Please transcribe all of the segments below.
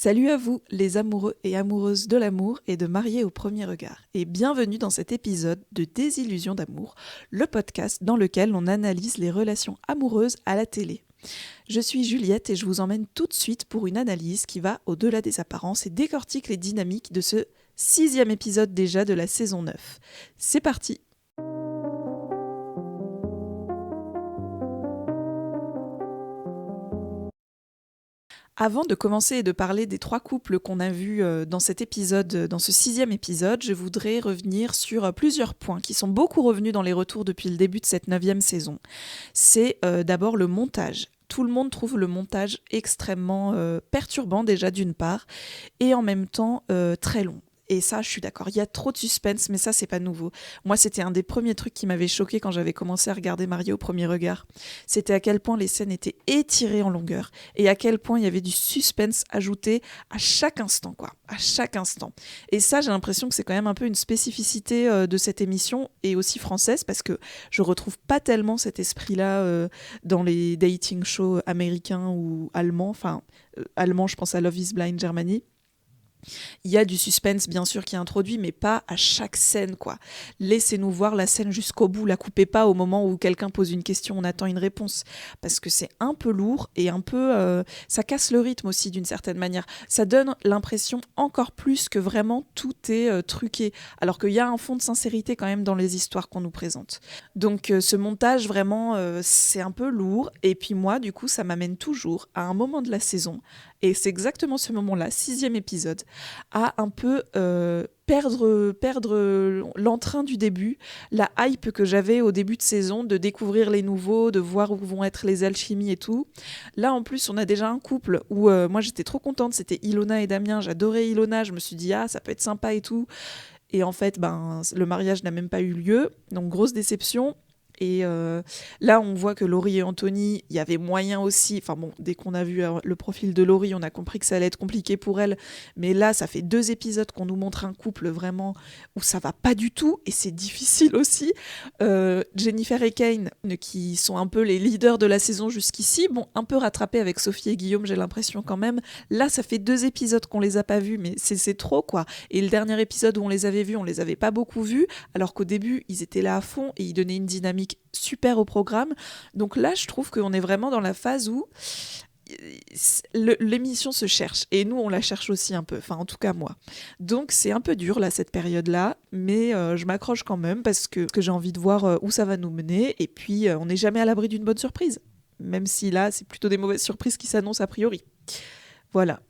Salut à vous, les amoureux et amoureuses de l'amour et de mariés au premier regard, et bienvenue dans cet épisode de Désillusion d'amour, le podcast dans lequel on analyse les relations amoureuses à la télé. Je suis Juliette et je vous emmène tout de suite pour une analyse qui va au-delà des apparences et décortique les dynamiques de ce 6e épisode déjà de la saison 9. C'est parti! Avant de commencer et de parler des 3 couples qu'on a vus dans cet épisode, dans ce 6e épisode, je voudrais revenir sur plusieurs points qui sont beaucoup revenus dans les retours depuis le début de cette 9e saison. C'est d'abord le montage. Tout le monde trouve le montage extrêmement perturbant déjà d'une part, et en même temps très long. Et ça, je suis d'accord, il y a trop de suspense, mais ça, c'est pas nouveau. Moi, c'était un des premiers trucs qui m'avait choqué quand j'avais commencé à regarder Mariés au premier regard. C'était à quel point les scènes étaient étirées en longueur et à quel point il y avait du suspense ajouté à chaque instant, quoi. À chaque instant. Et ça, j'ai l'impression que c'est quand même un peu une spécificité de cette émission et aussi française parce que je retrouve pas tellement cet esprit-là dans les dating shows américains ou allemands. Enfin, allemands, je pense à Love is Blind Germany. Il y a du suspense bien sûr qui est introduit, mais pas à chaque scène, quoi. Laissez-nous voir la scène jusqu'au bout, la coupez pas au moment où quelqu'un pose une question, on attend une réponse, parce que c'est un peu lourd et un peu ça casse le rythme aussi d'une certaine manière. Ça donne l'impression encore plus que vraiment tout est truqué, alors qu'il y a un fond de sincérité quand même dans les histoires qu'on nous présente. Donc ce montage vraiment c'est un peu lourd, et puis moi du coup ça m'amène toujours à un moment de la saison, et c'est exactement ce moment-là, 6e épisode, à un peu perdre l'entrain du début, la hype que j'avais au début de saison, de découvrir les nouveaux, de voir où vont être les alchimies et tout. Là, en plus, on a déjà un couple où moi, j'étais trop contente, c'était Ilona et Damien, j'adorais Ilona, je me suis dit, ah, ça peut être sympa et tout. Et en fait, le mariage n'a même pas eu lieu, donc grosse déception. Et là, on voit que Laurie et Anthony, il y avait moyen aussi, enfin bon, dès qu'on a vu le profil de Laurie, on a compris que ça allait être compliqué pour elle, mais là, ça fait 2 épisodes qu'on nous montre un couple vraiment où ça va pas du tout, et c'est difficile aussi. Jennifer et Kane, qui sont un peu les leaders de la saison jusqu'ici, bon, un peu rattrapés avec Sophie et Guillaume, j'ai l'impression quand même. Là, ça fait 2 épisodes qu'on les a pas vus, mais c'est trop, quoi. Et le dernier épisode où on les avait vus, on les avait pas beaucoup vus, alors qu'au début, ils étaient là à fond, et ils donnaient une dynamique super au programme. Donc là, je trouve qu'on est vraiment dans la phase où l'émission se cherche, et nous on la cherche aussi un peu, enfin en tout cas moi. Donc c'est un peu dur là cette période-là, mais je m'accroche quand même parce que j'ai envie de voir où ça va nous mener, et puis on n'est jamais à l'abri d'une bonne surprise, même si là c'est plutôt des mauvaises surprises qui s'annoncent a priori. Voilà.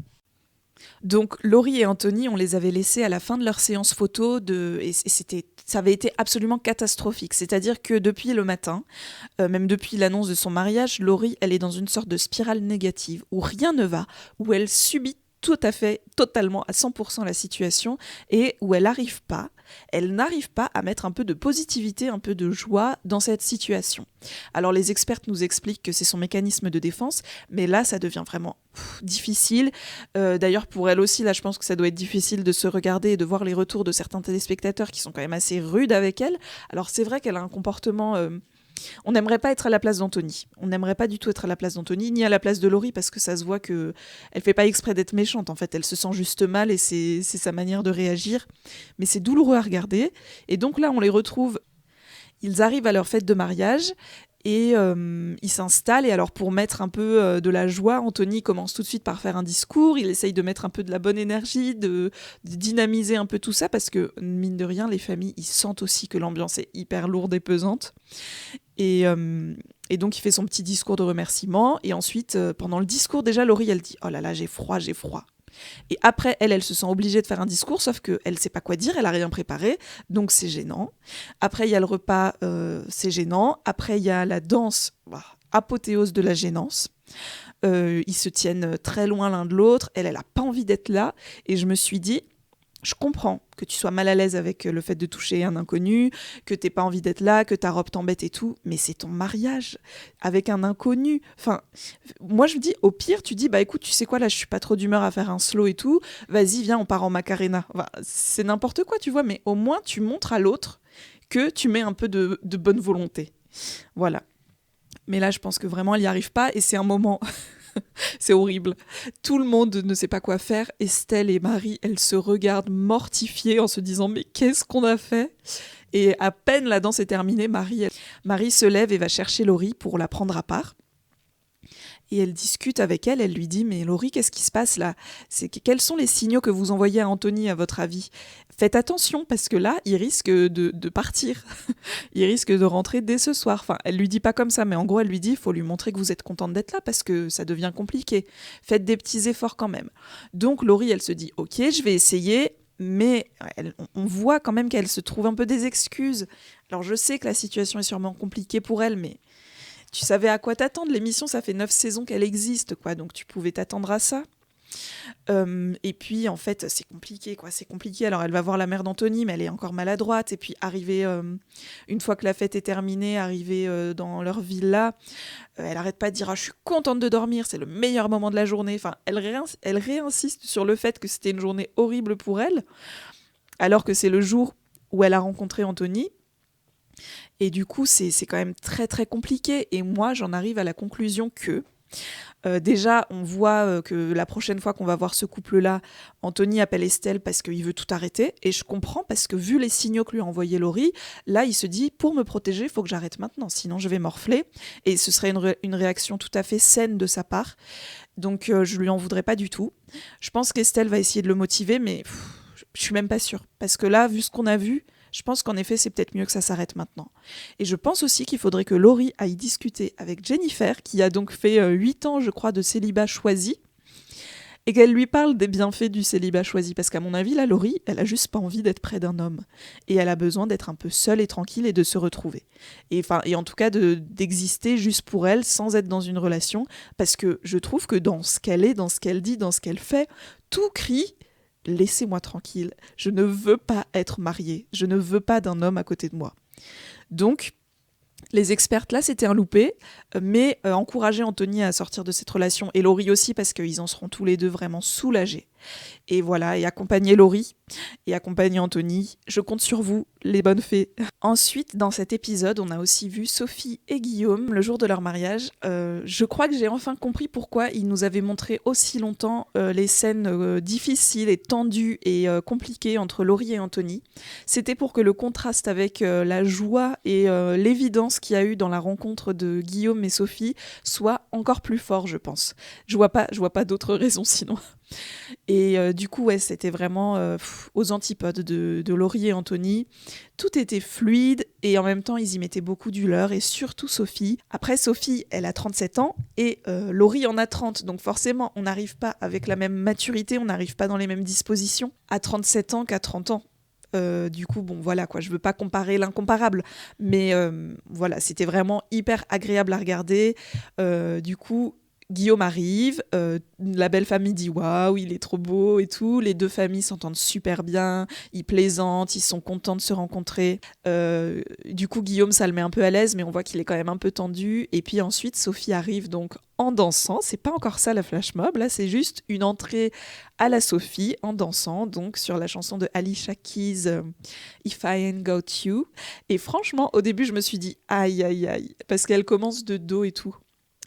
Donc Laurie et Anthony, on les avait laissés à la fin de leur séance photo et ça avait été absolument catastrophique. C'est-à-dire que depuis le matin, même depuis l'annonce de son mariage, Laurie, elle est dans une sorte de spirale négative où rien ne va, où elle subit tout à fait, totalement, à 100% la situation, et où elle n'arrive pas à mettre un peu de positivité, un peu de joie dans cette situation. Alors les expertes nous expliquent que c'est son mécanisme de défense, mais là ça devient vraiment difficile. D'ailleurs pour elle aussi, là je pense que ça doit être difficile de se regarder et de voir les retours de certains téléspectateurs qui sont quand même assez rudes avec elle. Alors c'est vrai qu'elle a un comportement... On n'aimerait pas être à la place d'Anthony. On n'aimerait pas du tout être à la place d'Anthony, ni à la place de Laurie, parce que ça se voit qu'elle ne fait pas exprès d'être méchante. En fait, elle se sent juste mal et c'est sa manière de réagir. Mais c'est douloureux à regarder. Et donc là, on les retrouve. Ils arrivent à leur fête de mariage et ils s'installent. Et alors, pour mettre un peu de la joie, Anthony commence tout de suite par faire un discours. Il essaye de mettre un peu de la bonne énergie, de dynamiser un peu tout ça, parce que, mine de rien, les familles, ils sentent aussi que l'ambiance est hyper lourde et pesante. Et donc, il fait son petit discours de remerciement. Et ensuite, pendant le discours, déjà, Laurie, elle dit « Oh là là, j'ai froid. » Et après, elle se sent obligée de faire un discours, sauf qu'elle ne sait pas quoi dire, elle n'a rien préparé, donc c'est gênant. Après, il y a le repas, c'est gênant. Après, il y a la danse, apothéose de la gênance. Ils se tiennent très loin l'un de l'autre, elle n'a pas envie d'être là. Et je me suis dit, je comprends que tu sois mal à l'aise avec le fait de toucher un inconnu, que t'aies pas envie d'être là, que ta robe t'embête et tout, mais c'est ton mariage avec un inconnu. Enfin, moi je me dis, au pire, tu dis, bah écoute, tu sais quoi, là je suis pas trop d'humeur à faire un slow et tout, vas-y, viens, on part en Macarena. Enfin, c'est n'importe quoi, tu vois, mais au moins tu montres à l'autre que tu mets un peu de bonne volonté. Voilà. Mais là, je pense que vraiment, elle n'y arrive pas, et c'est un moment C'est horrible. Tout le monde ne sait pas quoi faire. Estelle et Marie, elles se regardent mortifiées en se disant mais qu'est-ce qu'on a fait? Et à peine la danse est terminée, Marie se lève et va chercher Laurie pour la prendre à part. Et elle discute avec elle, elle lui dit « Mais Laurie, qu'est-ce qui se passe là? Quels sont les signaux que vous envoyez à Anthony, à votre avis? Faites attention, parce que là, il risque de partir. Il risque de rentrer dès ce soir. » Enfin, elle lui dit pas comme ça, mais en gros, elle lui dit « Il faut lui montrer que vous êtes contente d'être là, parce que ça devient compliqué. Faites des petits efforts quand même. » Donc Laurie, elle se dit « Ok, je vais essayer. » Mais on voit quand même qu'elle se trouve un peu des excuses. Alors je sais que la situation est sûrement compliquée pour elle, mais tu savais à quoi t'attendre. L'émission, ça fait 9 saisons qu'elle existe, quoi. Donc tu pouvais t'attendre à ça. Et puis en fait c'est compliqué, quoi. C'est compliqué. Alors elle va voir la mère d'Anthony, mais elle est encore maladroite. Et puis arriver une fois que la fête est terminée, arriver dans leur villa, elle arrête pas de dire je suis contente de dormir, c'est le meilleur moment de la journée. Enfin, elle réinsiste sur le fait que c'était une journée horrible pour elle, alors que c'est le jour où elle a rencontré Anthony. Et du coup, c'est quand même très très compliqué. Et moi, j'en arrive à la conclusion que déjà, on voit que la prochaine fois qu'on va voir ce couple-là, Anthony appelle Estelle parce qu'il veut tout arrêter. Et je comprends parce que vu les signaux que lui a envoyé Laurie, là, il se dit, pour me protéger, il faut que j'arrête maintenant, sinon je vais morfler. Et ce serait une réaction tout à fait saine de sa part. Donc, je lui en voudrais pas du tout. Je pense qu'Estelle va essayer de le motiver, mais je suis même pas sûre. Parce que là, vu ce qu'on a vu, je pense qu'en effet, c'est peut-être mieux que ça s'arrête maintenant. Et je pense aussi qu'il faudrait que Laurie aille discuter avec Jennifer, qui a donc fait 8 ans, je crois, de célibat choisi, et qu'elle lui parle des bienfaits du célibat choisi. Parce qu'à mon avis, là, Laurie, elle a juste pas envie d'être près d'un homme. Et elle a besoin d'être un peu seule et tranquille et de se retrouver. Et en tout cas, d'exister juste pour elle, sans être dans une relation. Parce que je trouve que dans ce qu'elle est, dans ce qu'elle dit, dans ce qu'elle fait, tout crie « Laissez-moi tranquille, je ne veux pas être mariée, je ne veux pas d'un homme à côté de moi. » Donc, les expertes là, c'était un loupé, mais encourager Anthony à sortir de cette relation, et Laurie aussi, parce qu'ils en seront tous les deux vraiment soulagés. Et voilà, et accompagner Laurie, et accompagner Anthony, je compte sur vous, les bonnes fées. Ensuite, dans cet épisode, on a aussi vu Sophie et Guillaume, le jour de leur mariage. Je crois que j'ai enfin compris pourquoi ils nous avaient montré aussi longtemps les scènes difficiles et tendues et compliquées entre Laurie et Anthony. C'était pour que le contraste avec la joie et l'évidence qu'il y a eu dans la rencontre de Guillaume et Sophie soit encore plus fort, je pense. Je vois pas d'autres raisons sinon. Et du coup, ouais, c'était vraiment aux antipodes de Laurie et Anthony. Tout était fluide et en même temps, ils y mettaient beaucoup du leur, et surtout Sophie. Après, Sophie, elle a 37 ans et Laurie en a 30. Donc forcément, on n'arrive pas avec la même maturité, on n'arrive pas dans les mêmes dispositions à 37 ans qu'à 30 ans. Du coup, bon, voilà quoi, je veux pas comparer l'incomparable, mais voilà, c'était vraiment hyper agréable à regarder. Du coup, Guillaume arrive, la belle famille dit waouh, il est trop beau et tout. Les deux familles s'entendent super bien, ils plaisantent, ils sont contents de se rencontrer. Du coup, Guillaume, ça le met un peu à l'aise, mais on voit qu'il est quand même un peu tendu. Et puis ensuite, Sophie arrive donc en dansant. C'est pas encore ça la flash mob, là, c'est juste une entrée à la Sophie en dansant, donc sur la chanson de Alicia Keys, If I Ain't Got You. Et franchement, au début, je me suis dit aïe aïe aïe, parce qu'elle commence de dos et tout.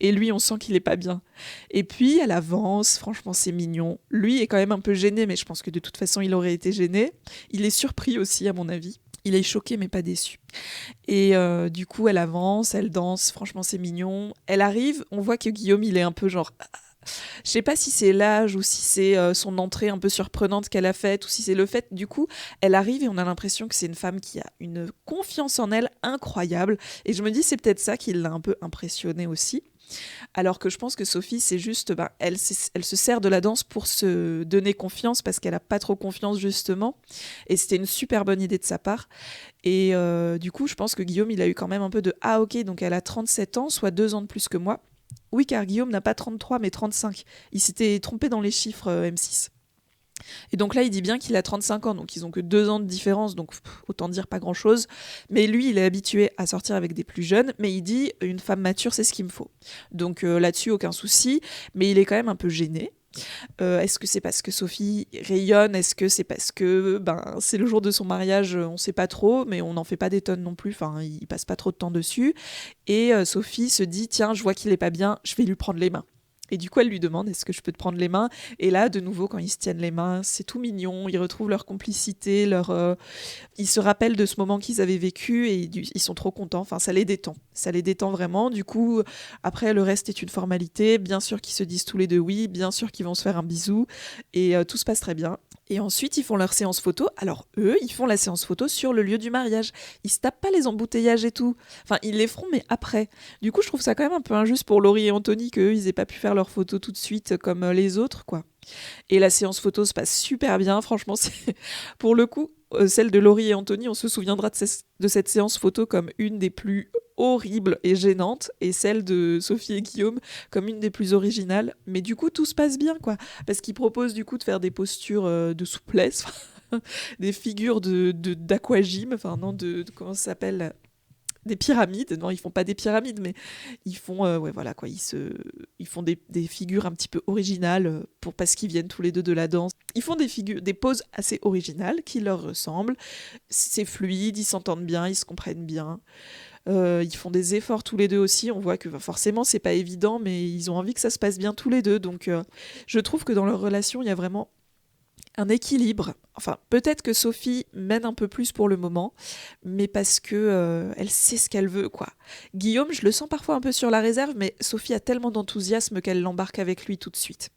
Et lui, on sent qu'il est pas bien. Et puis, elle avance, franchement, c'est mignon. Lui est quand même un peu gêné, mais je pense que de toute façon, il aurait été gêné. Il est surpris aussi, à mon avis. Il est choqué, mais pas déçu. Et du coup, elle avance, elle danse, franchement, c'est mignon. Elle arrive, on voit que Guillaume, il est un peu genre... Je sais pas si c'est l'âge ou si c'est son entrée un peu surprenante qu'elle a faite, ou si c'est le fait, du coup, elle arrive et on a l'impression que c'est une femme qui a une confiance en elle incroyable. Et je me dis, c'est peut-être ça qui l'a un peu impressionnée aussi. Alors que je pense que Sophie, c'est juste, elle se sert de la danse pour se donner confiance parce qu'elle n'a pas trop confiance justement. Et c'était une super bonne idée de sa part. Et du coup, je pense que Guillaume, il a eu quand même un peu de « Ah ok, donc elle a 37 ans, soit 2 ans de plus que moi. » Oui, car Guillaume n'a pas 33, mais 35. Il s'était trompé dans les chiffres M6. Et donc là, il dit bien qu'il a 35 ans, donc ils ont que 2 ans de différence, donc autant dire pas grand-chose. Mais lui, il est habitué à sortir avec des plus jeunes, mais il dit une femme mature, c'est ce qu'il me faut. Donc là-dessus, aucun souci, mais il est quand même un peu gêné. Est-ce que c'est parce que Sophie rayonne? Est-ce que c'est parce que c'est le jour de son mariage? On sait pas trop, mais on n'en fait pas des tonnes non plus, enfin, il passe pas trop de temps dessus. Et Sophie se dit, tiens, je vois qu'il est pas bien, je vais lui prendre les mains. Et du coup, elle lui demande, est-ce que je peux te prendre les mains? Et là, de nouveau, quand ils se tiennent les mains, c'est tout mignon. Ils retrouvent leur complicité, ils se rappellent de ce moment qu'ils avaient vécu et ils sont trop contents. Enfin, ça les détend. Ça les détend vraiment. Du coup, après, le reste est une formalité. Bien sûr qu'ils se disent tous les deux oui. Bien sûr qu'ils vont se faire un bisou. Et tout se passe très bien. Et ensuite, ils font leur séance photo. Alors, eux, ils font la séance photo sur le lieu du mariage. Ils se tapent pas les embouteillages et tout. Enfin, ils les feront, mais après. Du coup, je trouve ça quand même un peu injuste pour Laurie et Anthony qu'eux, ils aient pas pu faire leur photo tout de suite comme les autres, quoi. Et la séance photo se passe super bien. Franchement, c'est pour le coup, celle de Laurie et Anthony, on se souviendra de cette séance photo comme une des plus horribles et gênantes, et celle de Sophie et Guillaume comme une des plus originales. Mais du coup, tout se passe bien, quoi. Parce qu'ils proposent du coup de faire des postures de souplesse, des figures d'aquagym, enfin non, comment ça s'appelle, des pyramides. Non, ils font pas des pyramides, mais ils font ouais, voilà, quoi, ils font des figures un petit peu originales parce qu'ils viennent tous les deux de la danse. Ils font des poses assez originales qui leur ressemblent. C'est fluide, ils s'entendent bien, ils se comprennent bien. Ils font des efforts tous les deux aussi. On voit que forcément c'est pas évident, mais ils ont envie que ça se passe bien tous les deux. Donc je trouve que dans leur relation il y a vraiment un équilibre. Enfin, peut-être que Sophie mène un peu plus pour le moment, mais parce que elle sait ce qu'elle veut, quoi. Guillaume, je le sens parfois un peu sur la réserve, mais Sophie a tellement d'enthousiasme qu'elle l'embarque avec lui tout de suite.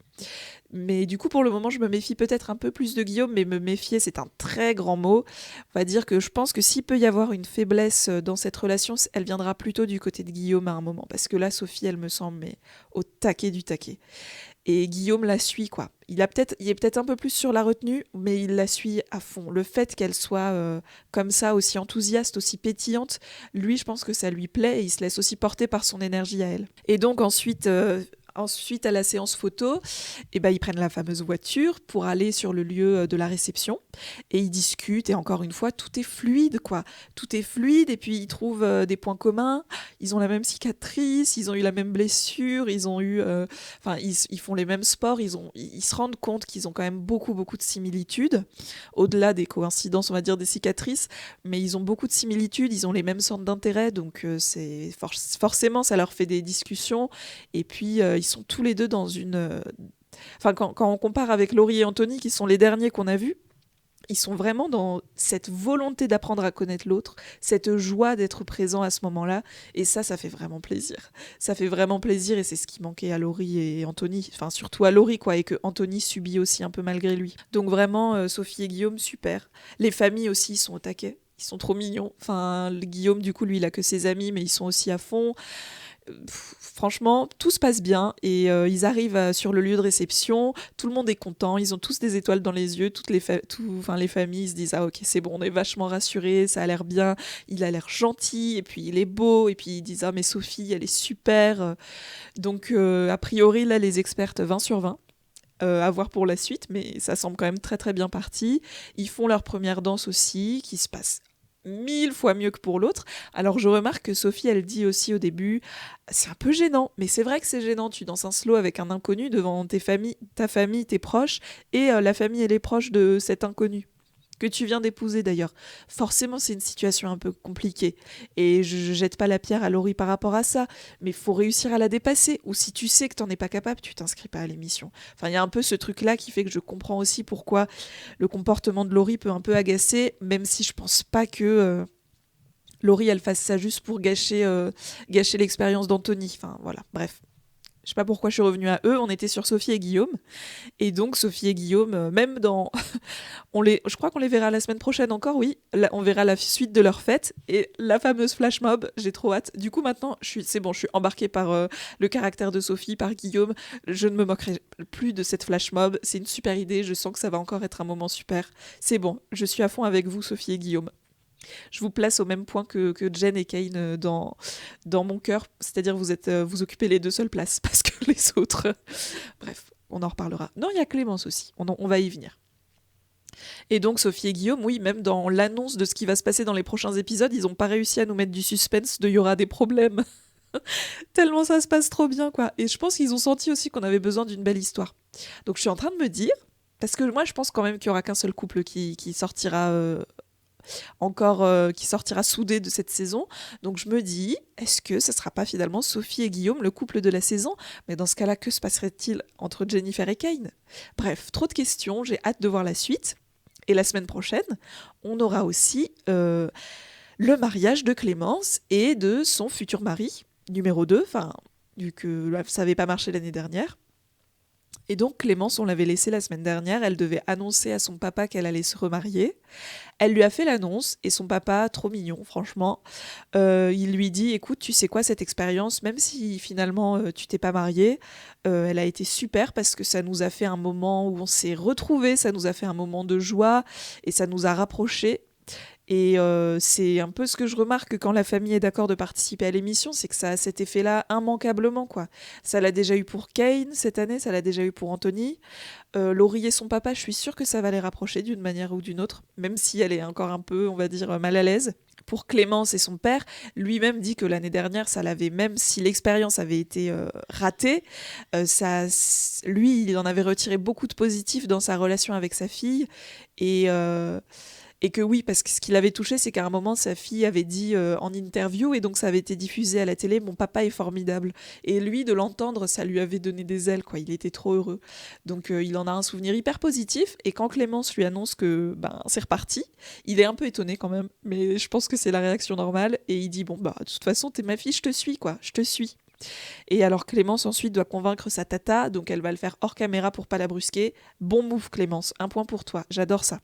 Mais du coup, pour le moment, je me méfie peut-être un peu plus de Guillaume, mais me méfier, c'est un très grand mot. On va dire que je pense que s'il peut y avoir une faiblesse dans cette relation, elle viendra plutôt du côté de Guillaume à un moment, parce que là, Sophie, elle me semble mais au taquet du taquet. Et Guillaume la suit, quoi. Il est peut-être un peu plus sur la retenue, mais il la suit à fond. Le fait qu'elle soit comme ça, aussi enthousiaste, aussi pétillante, lui, je pense que ça lui plaît et il se laisse aussi porter par son énergie à elle. Et donc ensuite, à la séance photo, ils prennent la fameuse voiture pour aller sur le lieu de la réception et ils discutent. Et encore une fois, tout est fluide, quoi. Tout est fluide et puis ils trouvent des points communs. Ils ont la même cicatrice, ils ont eu la même blessure, ils font les mêmes sports. Ils se rendent compte qu'ils ont quand même beaucoup, beaucoup de similitudes, au-delà des coïncidences, on va dire, des cicatrices. Mais ils ont beaucoup de similitudes, ils ont les mêmes centres d'intérêt, donc forcément, ça leur fait des discussions. Et puis, ils sont tous les deux dans une... quand on compare avec Laurie et Anthony, qui sont les derniers qu'on a vus, ils sont vraiment dans cette volonté d'apprendre à connaître l'autre, cette joie d'être présent à ce moment-là. Et ça fait vraiment plaisir. Ça fait vraiment plaisir et c'est ce qui manquait à Laurie et Anthony. Enfin, surtout à Laurie, quoi, et que Anthony subit aussi un peu malgré lui. Donc vraiment, Sophie et Guillaume, super. Les familles aussi sont au taquet. Ils sont trop mignons. Enfin, Guillaume, du coup, lui, il a que ses amis, mais ils sont aussi à fond. Franchement, tout se passe bien et ils arrivent sur le lieu de réception, tout le monde est content, ils ont tous des étoiles dans les yeux, les familles se disent ah ok c'est bon, on est vachement rassurés, ça a l'air bien, il a l'air gentil et puis il est beau et puis ils disent ah mais Sophie elle est super, donc a priori là les expertes 20 sur 20. À voir pour la suite, mais ça semble quand même très très bien parti. Ils font leur première danse aussi, qui se passe 1000 fois mieux que pour l'autre. Alors je remarque que Sophie, elle dit aussi au début, c'est un peu gênant, mais c'est vrai que c'est gênant, tu danses un slow avec un inconnu devant ta famille, tes proches, et la famille et les proches de cet inconnu que tu viens d'épouser d'ailleurs. Forcément, c'est une situation un peu compliquée. Et je jette pas la pierre à Laurie par rapport à ça, mais il faut réussir à la dépasser. Ou si tu sais que t'en es pas capable, tu t'inscris pas à l'émission. Enfin, il y a un peu ce truc-là qui fait que je comprends aussi pourquoi le comportement de Laurie peut un peu agacer, même si je pense pas que Laurie, elle fasse ça juste pour gâcher l'expérience d'Anthony. Enfin, voilà, bref. Je sais pas pourquoi je suis revenue à eux, on était sur Sophie et Guillaume. Et donc Sophie et Guillaume, même dans... je crois qu'on les verra la semaine prochaine encore, oui. Là, on verra la suite de leur fête. Et la fameuse flash mob, j'ai trop hâte. Du coup maintenant, c'est bon, je suis embarquée par le caractère de Sophie, par Guillaume. Je ne me moquerai plus de cette flash mob. C'est une super idée, je sens que ça va encore être un moment super. C'est bon, je suis à fond avec vous Sophie et Guillaume. Je vous place au même point que Jen et Kane dans mon cœur, c'est-à-dire vous occupez les deux seules places parce que les autres... Bref, on en reparlera. Non, il y a Clémence aussi, on va y venir. Et donc Sophie et Guillaume, oui, même dans l'annonce de ce qui va se passer dans les prochains épisodes, ils n'ont pas réussi à nous mettre du suspense de « il y aura des problèmes ». Tellement ça se passe trop bien, quoi. Et je pense qu'ils ont senti aussi qu'on avait besoin d'une belle histoire. Donc je suis en train de me dire, parce que moi je pense quand même qu'il n'y aura qu'un seul couple qui sortira... encore qui sortira soudé de cette saison. Donc je me dis, est-ce que ça sera pas finalement Sophie et Guillaume, le couple de la saison? Mais dans ce cas-là, que se passerait-il entre Jennifer et Kane? Bref, trop de questions, j'ai hâte de voir la suite. Et la semaine prochaine, on aura aussi le mariage de Clémence et de son futur mari, numéro 2, vu que ça n'avait pas marché l'année dernière. Et donc Clémence, on l'avait laissée la semaine dernière, elle devait annoncer à son papa qu'elle allait se remarier. Elle lui a fait l'annonce et son papa, trop mignon franchement, il lui dit écoute, tu sais quoi, cette expérience, même si finalement tu t'es pas mariée, elle a été super parce que ça nous a fait un moment où on s'est retrouvés, ça nous a fait un moment de joie et ça nous a rapprochés. Et c'est un peu ce que je remarque quand la famille est d'accord de participer à l'émission, c'est que ça a cet effet-là immanquablement, quoi. Ça l'a déjà eu pour Kane cette année, ça l'a déjà eu pour Anthony. Laurie et son papa, je suis sûre que ça va les rapprocher d'une manière ou d'une autre, même si elle est encore un peu, on va dire, mal à l'aise. Pour Clémence et son père, lui-même dit que l'année dernière, ça l'avait, même si l'expérience avait été ratée, lui, il en avait retiré beaucoup de positifs dans sa relation avec sa fille. Et que oui, parce que ce qui l'avait touché, c'est qu'à un moment, sa fille avait dit en interview, et donc ça avait été diffusé à la télé, mon papa est formidable. Et lui, de l'entendre, ça lui avait donné des ailes, quoi. Il était trop heureux. Donc il en a un souvenir hyper positif, et quand Clémence lui annonce que c'est reparti, il est un peu étonné quand même, mais je pense que c'est la réaction normale, et il dit, bon, de toute façon, t'es ma fille, je te suis, quoi, je te suis. Et alors Clémence ensuite doit convaincre sa tata, donc elle va le faire hors caméra pour pas la brusquer. Bon move Clémence, un point pour toi, j'adore ça.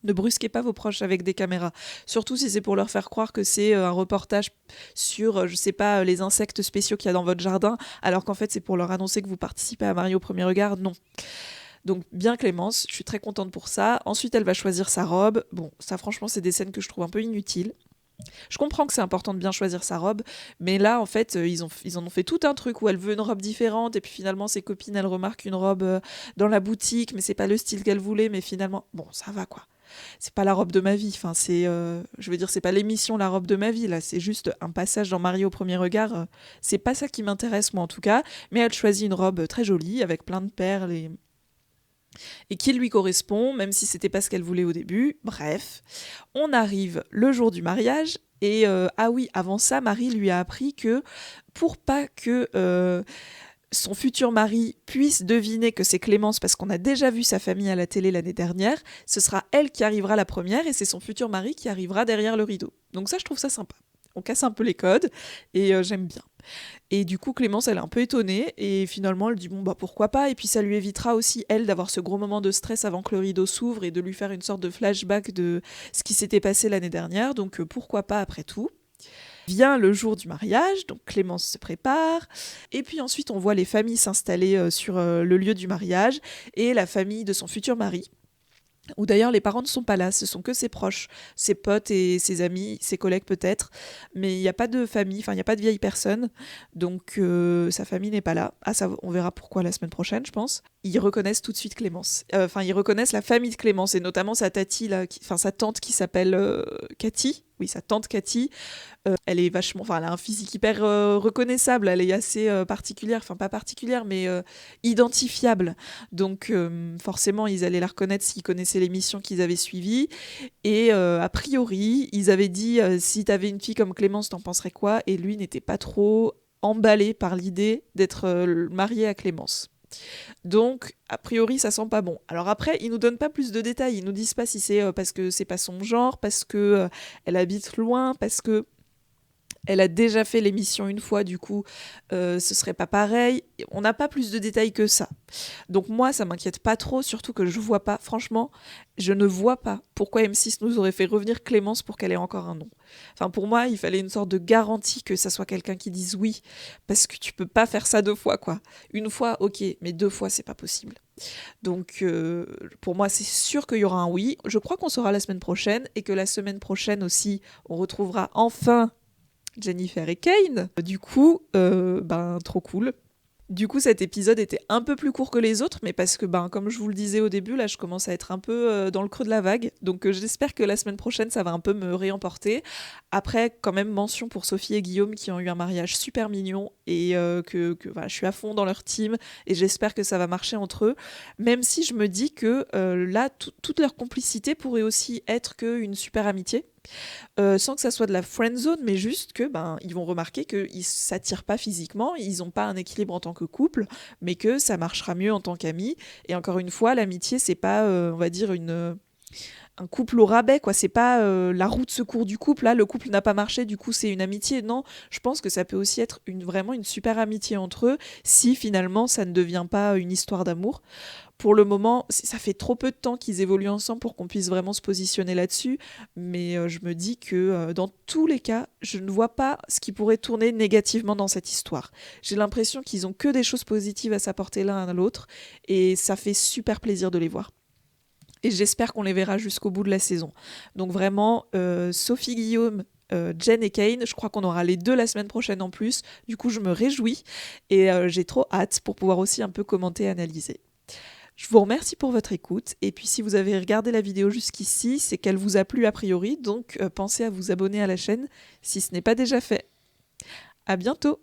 Ne brusquez pas vos proches avec des caméras, surtout si c'est pour leur faire croire que c'est un reportage sur, je sais pas, les insectes spéciaux qu'il y a dans votre jardin, alors qu'en fait c'est pour leur annoncer que vous participez à Marie au premier regard, non. Donc bien Clémence, je suis très contente pour ça. Ensuite elle va choisir sa robe. Bon, ça franchement c'est des scènes que je trouve un peu inutiles. Je comprends que c'est important de bien choisir sa robe, mais là en fait ils en ont fait tout un truc où elle veut une robe différente et puis finalement ses copines elles remarquent une robe dans la boutique mais c'est pas le style qu'elle voulait, mais finalement bon ça va quoi. C'est pas la robe de ma vie, enfin je veux dire c'est pas l'émission la robe de ma vie là, c'est juste un passage dans Marie au premier regard, c'est pas ça qui m'intéresse moi en tout cas, mais elle choisit une robe très jolie avec plein de perles et qui lui correspond, même si c'était pas ce qu'elle voulait au début. Bref, on arrive le jour du mariage, et ah oui, avant ça, Marie lui a appris que pour pas que son futur mari puisse deviner que c'est Clémence, parce qu'on a déjà vu sa famille à la télé l'année dernière, ce sera elle qui arrivera la première, et c'est son futur mari qui arrivera derrière le rideau. Donc ça, je trouve ça sympa. On casse un peu les codes, et j'aime bien. Et du coup, Clémence, elle est un peu étonnée, et finalement, elle dit bon, pourquoi pas, et puis ça lui évitera aussi, elle, d'avoir ce gros moment de stress avant que le rideau s'ouvre, et de lui faire une sorte de flashback de ce qui s'était passé l'année dernière, donc pourquoi pas après tout. Vient le jour du mariage, donc Clémence se prépare, et puis ensuite on voit les familles s'installer sur le lieu du mariage, et la famille de son futur mari, où d'ailleurs les parents ne sont pas là, ce sont que ses proches, ses potes et ses amis, ses collègues peut-être, mais il n'y a pas de famille, il n'y a pas de vieille personne, donc sa famille n'est pas là. Ah, ça, on verra pourquoi la semaine prochaine, je pense. Ils reconnaissent tout de suite Clémence, ils reconnaissent la famille de Clémence, et notamment sa sa tante qui s'appelle Cathy, oui, sa tante Cathy. Elle est vachement, elle a un physique hyper reconnaissable, elle est assez particulière, pas particulière, mais identifiable. Donc forcément, ils allaient la reconnaître s'ils connaissaient l'émission qu'ils avaient suivie. Et a priori, ils avaient dit si t'avais une fille comme Clémence, t'en penserais quoi? Et lui n'était pas trop emballé par l'idée d'être marié à Clémence. Donc, a priori, ça sent pas bon. Alors après, ils nous donnent pas plus de détails. Ils nous disent pas si c'est parce que c'est pas son genre, parce que elle habite loin, parce que elle a déjà fait l'émission une fois, du coup, ce serait pas pareil. On n'a pas plus de détails que ça. Donc moi, ça m'inquiète pas trop, surtout que je vois pas, franchement, je ne vois pas pourquoi M6 nous aurait fait revenir Clémence pour qu'elle ait encore un nom. Pour moi, il fallait une sorte de garantie que ça soit quelqu'un qui dise oui, parce que tu peux pas faire ça 2 fois, quoi. Une fois, ok, mais 2 fois, c'est pas possible. Donc, pour moi, c'est sûr qu'il y aura un oui. Je crois qu'on saura la semaine prochaine, et que la semaine prochaine aussi, on retrouvera enfin Jennifer et Kane. Du coup, trop cool. Du coup, cet épisode était un peu plus court que les autres, mais parce que, comme je vous le disais au début, là, je commence à être un peu dans le creux de la vague. Donc, j'espère que la semaine prochaine, ça va un peu me réemporter. Après, quand même, mention pour Sophie et Guillaume qui ont eu un mariage super mignon et voilà, je suis à fond dans leur team et j'espère que ça va marcher entre eux. Même si je me dis que là, toute leur complicité pourrait aussi être qu'une super amitié. Sans que ça soit de la friend zone, mais juste que ils vont remarquer qu'ils s'attirent pas physiquement, ils n'ont pas un équilibre en tant que couple, mais que ça marchera mieux en tant qu'amis. Et encore une fois, l'amitié, c'est pas, on va dire, un couple au rabais, quoi. C'est pas la roue de secours du couple. Là, le couple n'a pas marché, du coup, c'est une amitié. Non, je pense que ça peut aussi être vraiment une super amitié entre eux si finalement ça ne devient pas une histoire d'amour. Pour le moment, ça fait trop peu de temps qu'ils évoluent ensemble pour qu'on puisse vraiment se positionner là-dessus, mais je me dis que dans tous les cas, je ne vois pas ce qui pourrait tourner négativement dans cette histoire. J'ai l'impression qu'ils ont que des choses positives à s'apporter l'un à l'autre, et ça fait super plaisir de les voir. Et j'espère qu'on les verra jusqu'au bout de la saison. Donc vraiment, Sophie, Guillaume, Jen et Kane, je crois qu'on aura les deux la semaine prochaine en plus. Du coup, je me réjouis et j'ai trop hâte pour pouvoir aussi un peu commenter et analyser. Je vous remercie pour votre écoute, et puis si vous avez regardé la vidéo jusqu'ici, c'est qu'elle vous a plu a priori, donc pensez à vous abonner à la chaîne si ce n'est pas déjà fait. À bientôt!